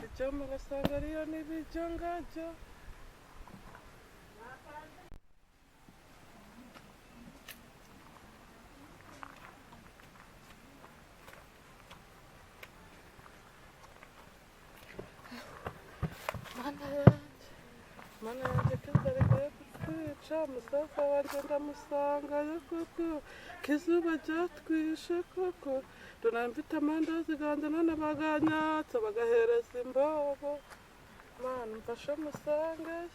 icyo mugasanga ariyo n'ibijyo ngajyo mana yanjye kizarekaye kutwica musaza wanjye ndamusangayo koko kizuba ryatwishe koko tunamfite amandazi ganjye none baganyatsa bagahereza imbobo mana mfashe musangeyo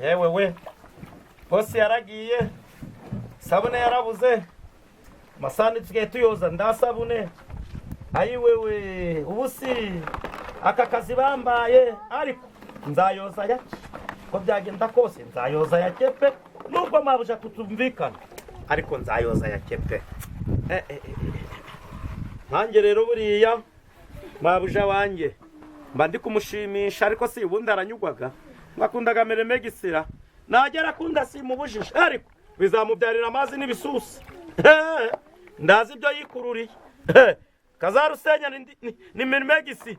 yewe we bosi yaragiye sabune yarabuze masani tugiye tuyoza ndasabune ayi wewe ubusi aka kazi bambaye ariko nzayoza yake ko byagenda kose nzayoza yake pe nubwo mabuja kutumvikana ariko nzayoza yake pe nanjye rero buriya mabuja wanjye mba ndi kumushimisha ariko si ubundi aranyugwaga mwakundaga meremegisira nagera kunda simubujije ariko bizamubyarira amazi n'ibisusi ndazi ibyo yikururiye kazarusenya ni merimegisi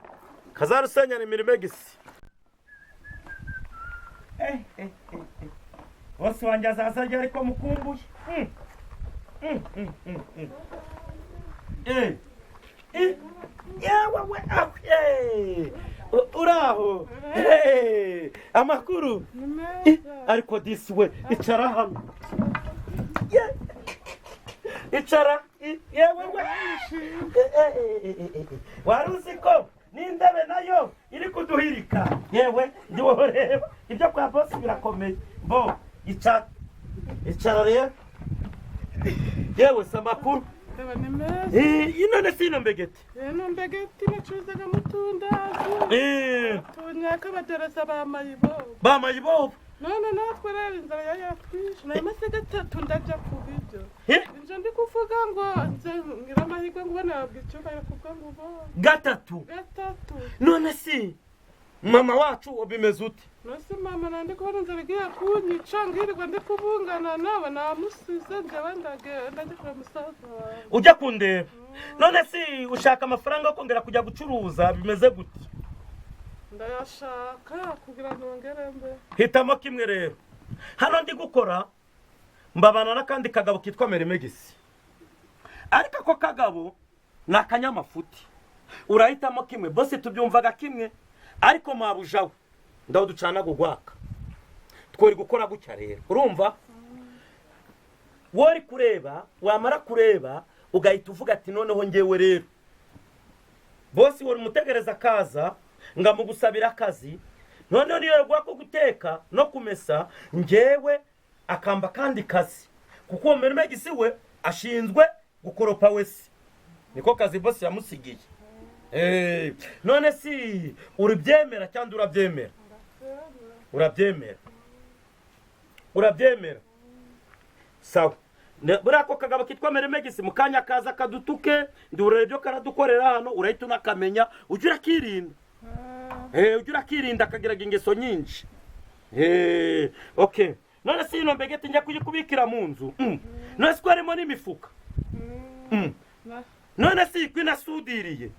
kazarusenya ni merimegisi bose wanjye azazajya ariko mukumbuye yewe uraho amakuru ariko disi we icara hano icara yewe we wari uzi ko n'indebe nayo iri kuduhirika yewe ndiwo reba ibyo kwa bosi birakomeye bo icara rero yewe se amakuru none sino mbegeti ino mbegeti bacuruzaga mutundazi tunyaka badereza bamayibobo none natwe rero inzara yayatwishe nayo mase gatatu ndajya ku biryo ibyo ndi kuvuga ngo nze ngira amahirwe ngo ubone wabwa icyubahiro kuko ngo ubone gatatu none si mama wacu bimeze ute nose mama nandi kubona inzara igiye kunyica ngirirwa ndi kubungana nawe namusize njyewe ndagenda kure musaza wawe ujya kundeba none si ushaka amafaranga yo kongera kujya gucuruza bimeze gute ndayashaka kugira ngo ngere mbe hitamo kimwe rero hano ndi gukora mbabana n'akandi kagabo kitwa merimegisi ariko ako kagabo ni akanyamafuti urahitamo kimwe bose tubyumvaga kimwe ariko mabujawe ndaho ducana gugwaka twori gukora gutya rero urumva wori kureba wamara kureba ugahita uvuga ati noneho ngewe rero bosi wori mutegereza kaza ngamugusabira akazi noneho niyo gwako guteka no kumesa ngewe akamba kandi kazi kuko uwo merimegisi we ashinzwe gukoropa wese niko kazi bosi yamusigiye none si urabyemera cyangwa urabyemera urabyemera sawa buriya ko kagabo kitwa merimegisi mu kanya kaza kadutuke ndurebe ibyo karadukorera hano urahita unakamenya ujya urakirinda akagiraga ingeso nyinshi okay none si ino mbegeti njya kuyikubikira mu nzu none si ko harimo n'imifuka none si ko inasudiriye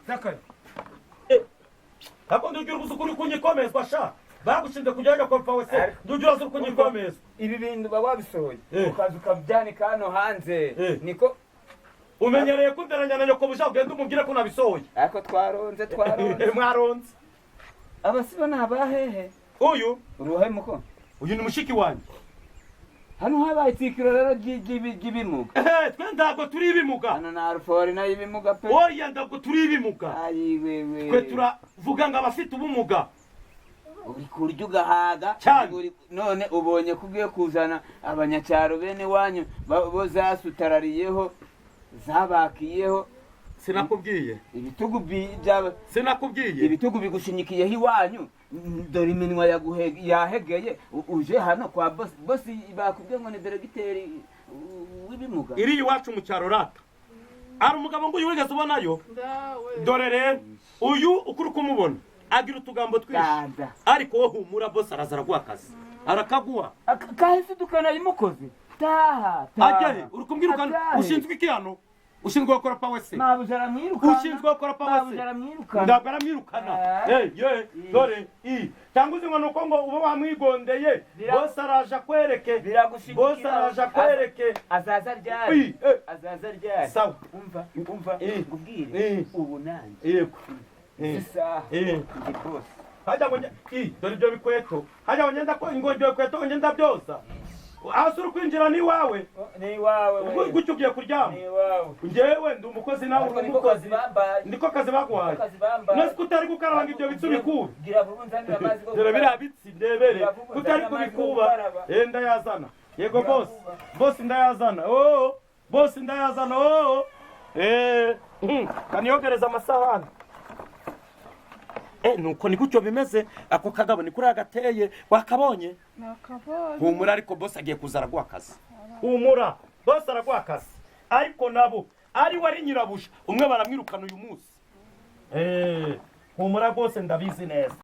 zakari hakundi ugira ubuzukuri kunyikomezwa sha bagushinze kujyaga kwa wese ndugira uzi kunyikomezwa ibi bintu baba bisohoye ukaza ukabyanika hano hanze niko umenyereye kunderanya na nyoko buja ugenda umubwire ko nabisohoye ariko twaronze mwaronze abasiba nabahehe uyu uruhe muko uyu ni mushiki wanjye hano habaye itikiro rero ry'ibimuga twe ntabwo turi ibimuga hano na alfori nayo ibimuga pe oya ntabwo turi ibimuga ayi wewe twe turavuga ngo abafite ubumuga uri kurya ugahaga none ubonye kugiye kuzana abanyacyaro bene wanyu bo zasutarariyeho zabakiyeho sinakubwiye ibitugu byawe sinakubwiye ibitugu bigushinyikiyeho iwanyu dore iminwa yahegeye uje hano kwa bosi bakubwiye ngo ni deregiteri w'ibimuga iri iwacu mu cyaro rata ari umugabo ngo uyu wigeze ubonayo dore rero uyu ukuri kumubona agira utugambo twinshi ariko wowe humura bosi araza araguha akazi arakaguha kahise tukanayimukoze taha ajyahe uri kumbwirukana ushinzwe iki hano ushinzwe gukora pa wese mabuja aramwirukana ushinzwe gukora pa wese ndabwo aramwirukana dore cyangwa uzi ngo nuko ngo uba wamwigondeye bose araje akwereke bose araje akwereke azaza ryari sawa umva ngubwire ubu nanjye yego isaha ndi bose hajya ngo dore ibyo bikweto hajya ngo ngenda ko ngo ibyo bikweto ngenda byoza aho uri kwinjira ni iwawe gutyo ugiye kuryama njyewe ndi umukozi nawe uri umukozi niko kazi baguhaye nose ko utari gukaraba ngo ibyo bitsi ubikuba dore biriya bitsi ndebere ko utari kubikuba ndayazana yego bosi ndayazana bosi ndayazana kaniyogereza amasahani nuko ni gutyo bimeze ako kagabo ni kuri agateye wakabonye humura ariko bosi agiye kuza araguha akazi humura bosi araguha akazi ariko nabo ari wari nyirabusha umwe baramwirukana uyu munsi humura rwose ndabizi neza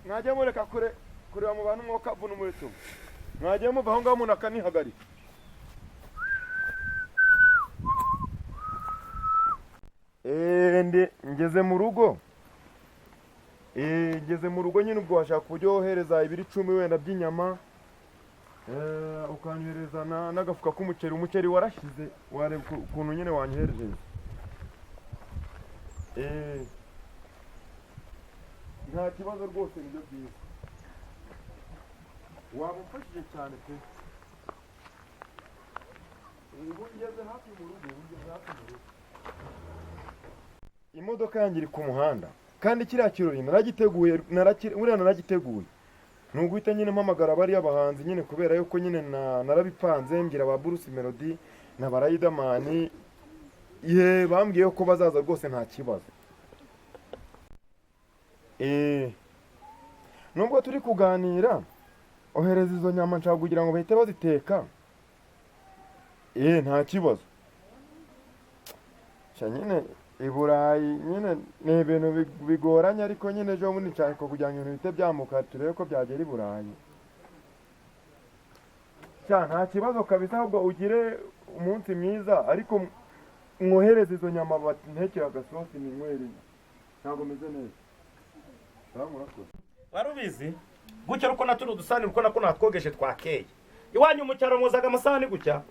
mwajya mureka kureba mu bantu mwuka vuna umuheto mwajya muva aho ngaho umuntu akanihagarika ngeze mu rugo nyine ubwo washaka uburyo wohereza ibiri 10 wenda by'inyama ukanyohereza n'agafuka k'umuceri umuceri warashize wareba ukuntu nyine wanyohereje nta kibazo rwose nibyo byiza wamufashije cyane pe ubu ngeze hafi mu rugo imodoka yanjye iri ku muhanda kandi kiriya kirori naragiteguye naragiteguye nuguhita nyine mpamagara bari abahanzi nyine kubera yuko nyine narabipanze mbwira ba Bruce Melody na ba Riderman bambwiye ko bazaza rwose nta kibazo nubwo turi kuganira ohereza izo nyama nshaka kugira ngo bahite baziteka nta kibazo nyine iburayi nyine ni ibintu bigoranye ariko nyine ejo bundi nshaka kugira ngo ibintu bite byamuka turebe ko byagera iburayi nta kibazo kabisa ahubwo ugire umunsi mwiza ariko mwohereza izo nyama batekera agasosi ninywere ntabwo meze neza wari ubizi gutya ruko naturi udusani ruko nako natwogeje twakeye iwanyu mu cyaro mwozaga amasahani gutya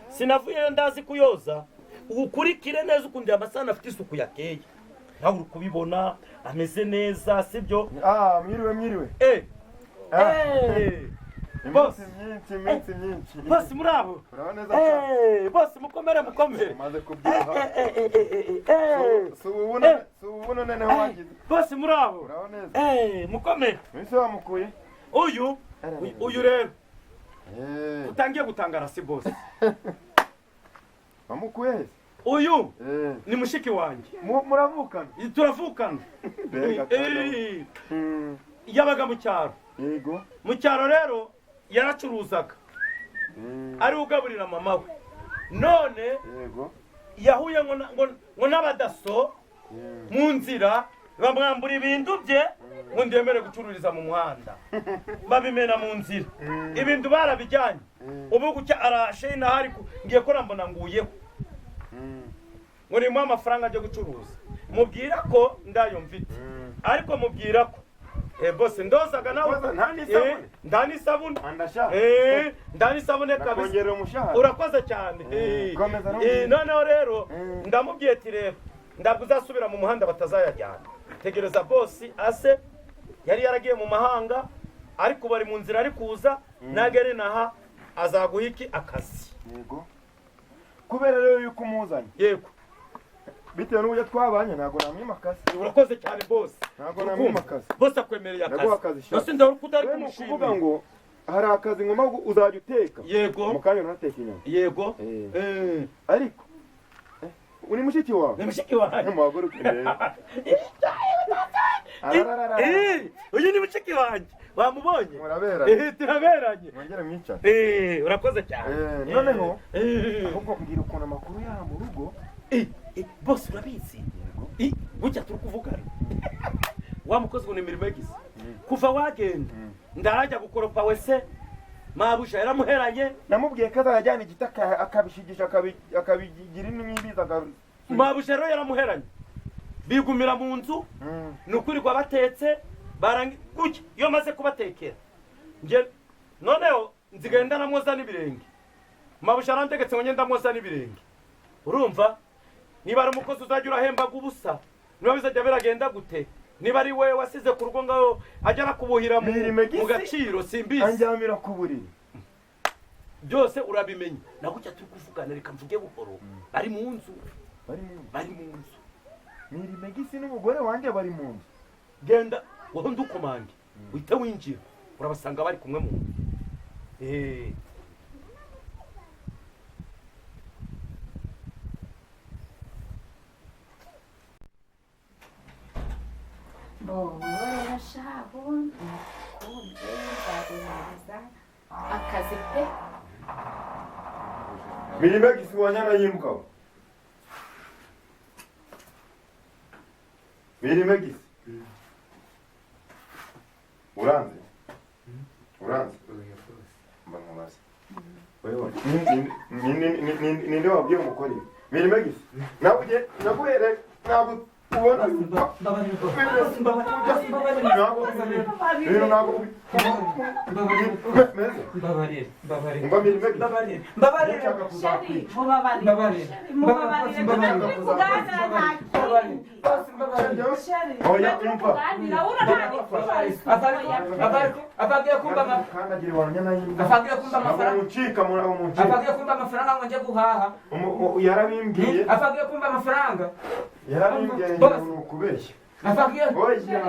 sinavuye ndazi kuyoza ukurikire neza ukundi amasahani afite isuku yakeye nawe uri kubibona ameze neza sibyo mwiriwe bosi myinshi bosi muraho urabona neza bosi mukomere maze kubyiha subuna nene wagize bosi muraho urabona neza mukomere wese wamukuye uyu rero utangiye gutangara si bosi wamukuye he uyu ni mushiki wanjye muravukana turavukana yabaga mu cyaro yego mu cyaro rero yaracuruzaga ari ugaburira mama we none yego yahuye ngo n'abadaso mu nzira bamwambura ibintu bye ngo ndemere gucururiza mu muhanda babimena mu nzira ibintu barabijyanye ubu gucya arashe nahari ngiye ko rambona nguyeho ngo nimuhe amafaranga ajya gucuruza mubwira ko ndayo mfite ariko mubwira ko bose ndozaga nawe ndani isabune ndani isabune kabisa urakoze cyane noneho rero ndamubwiye ati rero ndabwo uzasubira mu muhanda batazayajyana tegereza bosi ase yari yaragiye mu mahanga ariko bari mu nzira ari kuza nagere naha azaguha iki akazi yego kubera rero yuko umuzanye yego bitewe n'uburyo twabanye ntabwo namwima akazi urakoze cyane bose ntabwo namwima akazi bose akwemereye ndaguha akazi akazi nose ndabona utari rero ni ukuvuga kumushimira ngo hari akazi ngomba uzajya uteka yego mu kanya urateka inyama yego ariko uri mushiki wawe ni mushiki wanjye muhaguruke rero uyu ni mushiki wanjye wamubonye muraberanye turaberanye mwongere mwicare urakoze cyane noneho ahubwo mbwira ukuntu amakuru yaha mu rugo bose urabizi gutya turi kuvugana wa mukozi ngo ni imirimo yagize kuva wagenda ndarajya gukoropa wese mabuja yaramuheranye namubwiye ko azajyana igiti akabishigisha akabigira n'imbiza mabuja rero yaramuheranye bigumira mu nzu ni ukuri kwa batetse gutya iyo maze kubatekera nge noneho nzigaye ndanamwoza n'ibirenge mabuja arantegetse ngo ngende amwoza n'ibirenge urumva niba ari umukozi uzajya urahembaga ubusa niba bizajya biragenda gute niba ari we wasize ku rugo ngaho ajya arakubuhira mu gaciro simbizi anjyamira ku buriri byose urabimenya na gutya turi kuvugana reka mvuge buhoro bari mu nzu bari mu nzu Mirimegisi n'umugore wanjye bari mu nzu genda wowe ndukomange uhite winjira urabasanga bari kumwe mu nzu rero shaho kumbe nzagerageza akazi pe Mirimegisi wanyana yimuka Mirimegisi uranze mba nkubaza wewe ninde wabwiye umukore Mirimegisi naguhere ntabwo ubona yarabimbwiye kubeshya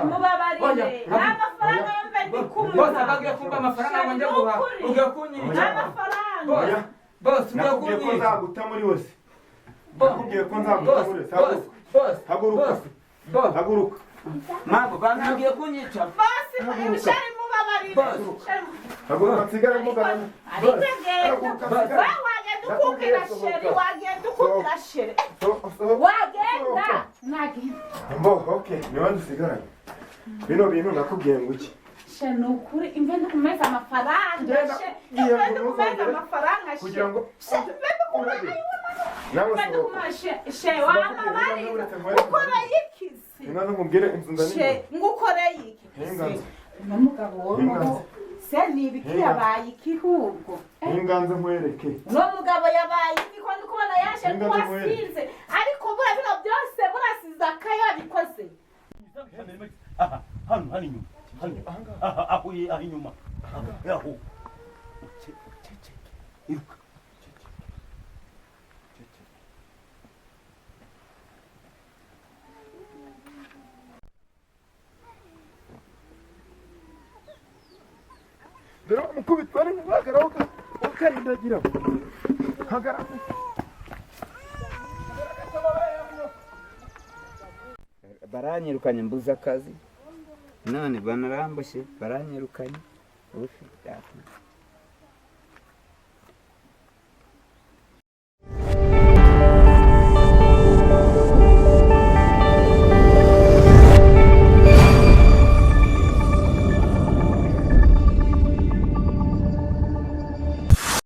mubabarire n'amafaranga yombe ndi kumwe bose abagiye kumva amafaranga ngo njye guhaha ugakunyirira n'amafaranga bose nakubwiye ko nzaguta muri wese nakubwiye ko nzaguta muri wese haguruka ntabwo banambwiye kunyica bose ibishari mubabarire haguruka nsigare mugana aritegeka wagenda ukukira sheri wagenda ukukira sheri wagenda nagenda okay niba dusigaranye bino bintu nakubwiye ngo iki she ni ukuri imve ndikumeza amafaranga she imve ndikumeza amafaranga she kugira ngo she wamabarira ukoreye ikizi ingazo nkubwire inzu she ngukoreye iki n'umugabo wowe se ni ibiki yabaye ikihubwo inganze nkwereke no mugabo yabaye iki ko ndikubona yaje kuwasinze ariko bura bino byose burasiza akayabikoze hano inyuma aho inyuma aho iruka dore mukubitwa ari muhagararaho ukarindagira hagarara baranyirukanye mbuze akazi none banarambushe baranyirukanye ufi